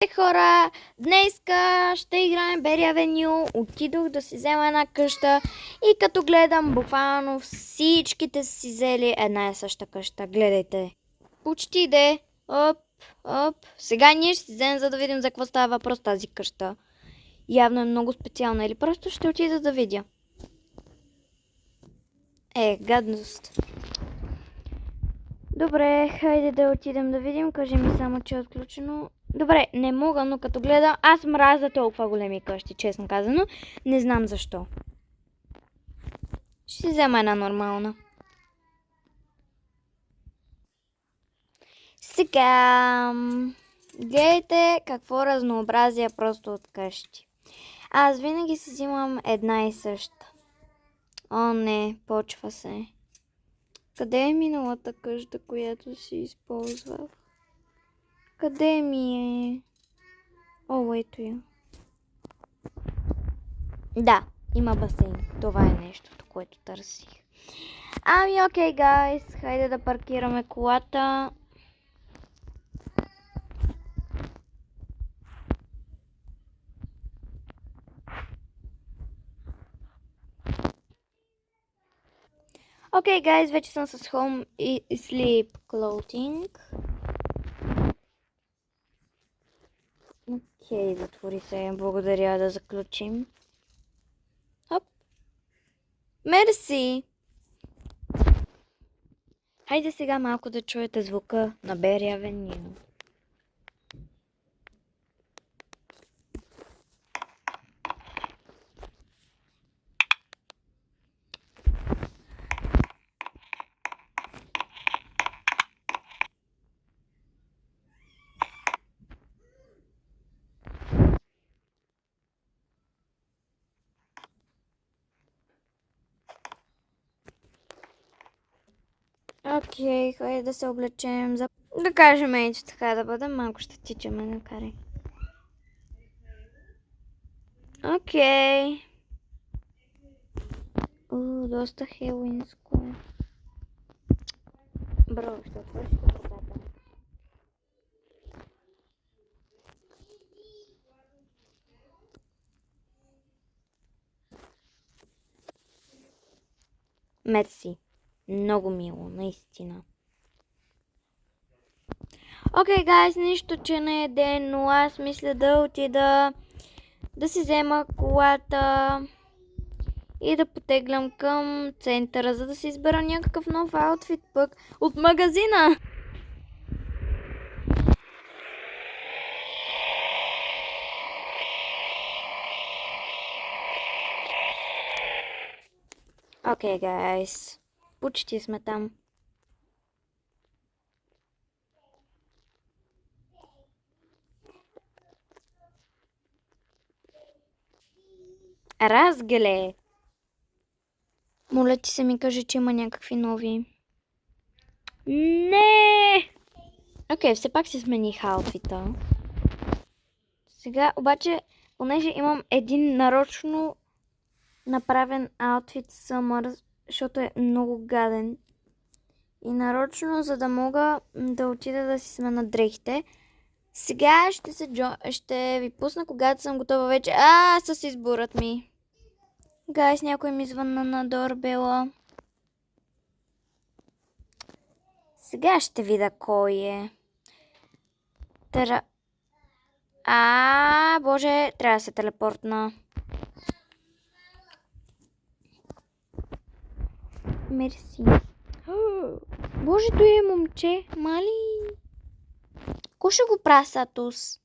Хора, днеска ще играем Berry Avenue. Отидох да си взема една къща и като гледам, буквално всичките си взели една и съща къща. Гледайте. Почти де. Оп, оп. Сега ние ще си вземем, за да видим за какво става въпрос тази къща. Явно е много специална или просто ще отида да видя. Гадност. Добре, хайде да отидем да видим. Кажи ми само, че е отключено. Добре, не мога, но като гледам, аз мразя толкова големи къщи, честно казано. Не знам защо. Ще си взема една нормална. Сега, гледайте какво разнообразие просто от къщи. Аз винаги си взимам една и съща. О, не, почва се. Къде е миналата къща, която си използвах? Къде ми е? О, ето я. Да, има басейн. Това е нещото, което търсих. Ами окей, гайс. Хайде да паркираме колата. Окей, гайс, вече съм с Home и Sleep Clothing. Окей, затвори се. Благодаря, да заключим. Хоп. Мерси! Хайде сега малко да чуете звука на Berry Avenue. Окей, хайде да се облечем за... Да кажем, че така да бъдем, малко ще тичаме, накарай. Окей. Доста хелуинско е. Бро, ще отвориш вратата. Мерси. Много мило, наистина. Окей, гайс, нищо, че не е ден, но аз мисля да отида да си взема колата и да потеглям към центъра, за да си избера някакъв нов аутфит пък от магазина. Окей, гайс. Почти сме там. Разгеле! Моля ти се ми каже, че има някакви нови. Не! Окей, все пак си смених аутфита. Сега обаче, понеже имам един нарочно направен аутфит Summer, защото е много гаден. И нарочно, за да мога да отида да си смена дрехите. Сега ще ви пусна, когато съм готова вече. С изборът ми. Гайс, някой ми звънна на дорбела. Сега ще видя кой е. Боже, трябва да се телепортна. Мерси. Боже, той е момче. Мали. Ко ще го праса тус?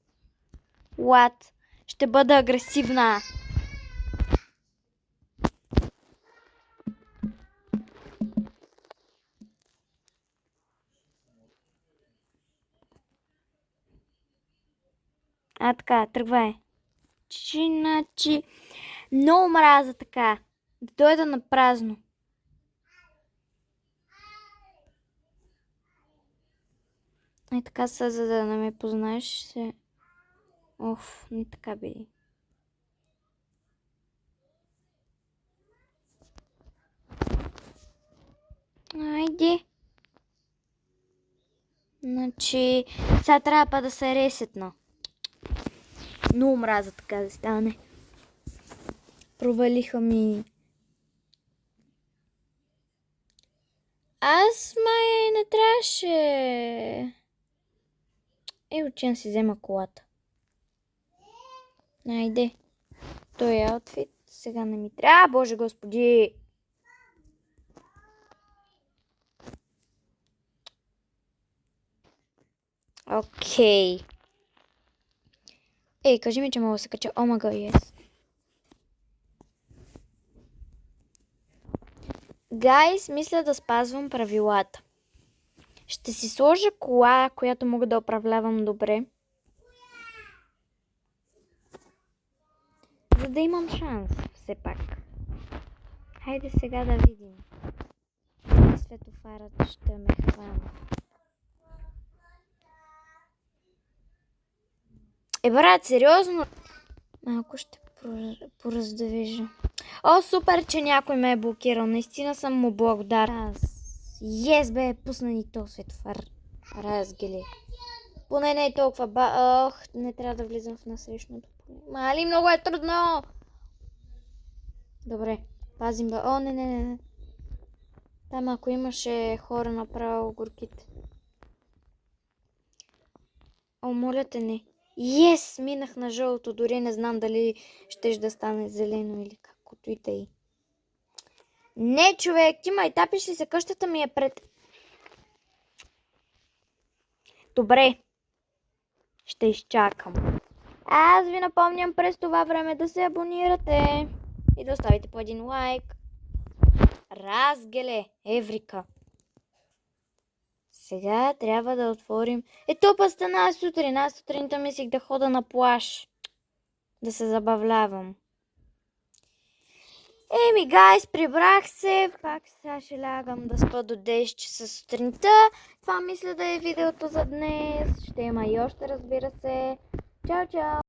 What? Ще бъда агресивна. Така, тръгвай. Чиначи. Много мраза така. Да дойда на празно. Така са, за да не ме познаеш се. Не така бери. Айде. Значи, сега трябва да се ресетна. Но омраза така да стане. Провалиха ми. Аз май не трябваше. Отивам си взема колата. Найде. Той е аутфит. Сега не ми трябва. Боже господи! Окей. Кажи ми, че мога да се кача. О, мага, yes. Гайс, мисля да спазвам правилата. Ще си сложа кола, която мога да управлявам добре. За да имам шанс, все пак. Хайде сега да видим. Светофарът ще ме хвана. Брат, сериозно? Малко ще пораздавижа. О, супер, че някой ме е блокирал. Наистина съм му благодарна. Ес, бе, пусна ни то светофар. Разгели. Поне не е толкова не трябва да влизам в насрещното. Мали, много е трудно. Добре, пазим ба. О, не. Там ако имаше хора направо горките. О, моля те, не. Ес, минах на жълто. Дори не знам дали щеш да стане зелено или каквото и да е. Не, човек, ти майтапиш ли се? Къщата ми е пред... Добре. Ще изчакам. Аз ви напомням през това време да се абонирате и да оставите по един лайк. Разгеле, Еврика. Сега трябва да отворим... Топа стана сутрин. Аз сутринта мислих да хода на плаж. Да се забавлявам. Гайс, прибрах се. Пак сега ще лягам да спа до 10 часа сутринта. Това мисля да е видеото за днес. Ще има и още, разбира се. Чао, чао!